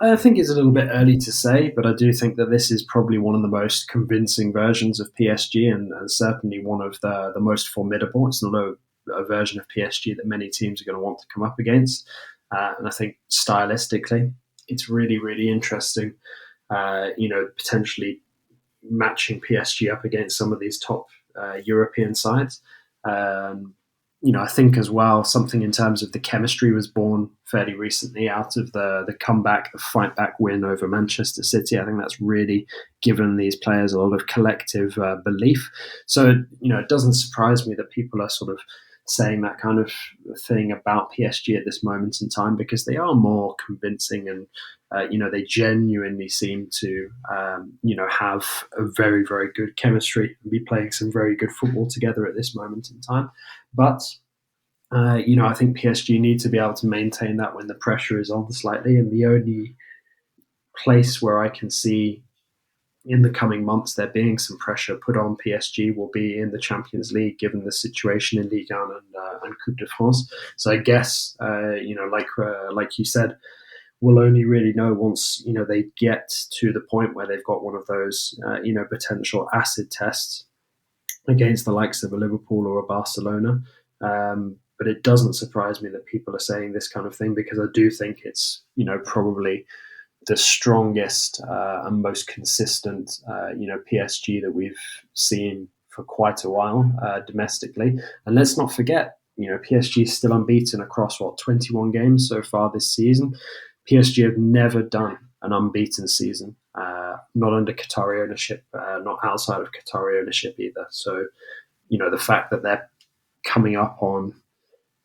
I think it's a little bit early to say, but I do think that this is probably one of the most convincing versions of PSG, and certainly one of the most formidable. It's not a version of PSG that many teams are going to want to come up against. And I think stylistically, it's really, really interesting, potentially matching PSG up against some of these top European sides. Um, I think as well something in terms of the chemistry was born fairly recently out of the comeback, the fight back win over Manchester City. I think that's really given these players a lot of collective belief. So it doesn't surprise me that people are sort of saying that kind of thing about PSG at this moment in time because they are more convincing and they genuinely seem to have a very, very good chemistry and be playing some very good football together at this moment in time. But I think PSG need to be able to maintain that when the pressure is on slightly. And the only place where I can see in the coming months there being some pressure put on PSG will be in the Champions League, given the situation in Ligue 1 and Coupe de France. So I guess, like you said, we'll only really know once they get to the point where they've got one of those potential acid tests against the likes of a Liverpool or a Barcelona. But it doesn't surprise me that people are saying this kind of thing because I do think it's probably the strongest and most consistent PSG that we've seen for quite a while domestically. And let's not forget, PSG is still unbeaten across 21 games so far this season. PSG have never done an unbeaten season, not under Qatari ownership, not outside of Qatari ownership either. So, the fact that they're coming up on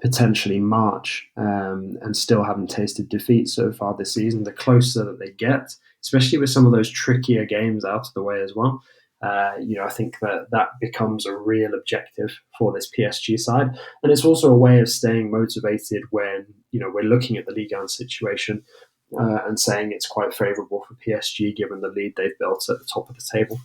potentially March and still haven't tasted defeat so far this season, the closer that they get, especially with some of those trickier games out of the way as well, I think that becomes a real objective for this PSG side. And it's also a way of staying motivated when, we're looking at the Ligue 1 situation and saying it's quite favourable for PSG given the lead they've built at the top of the table.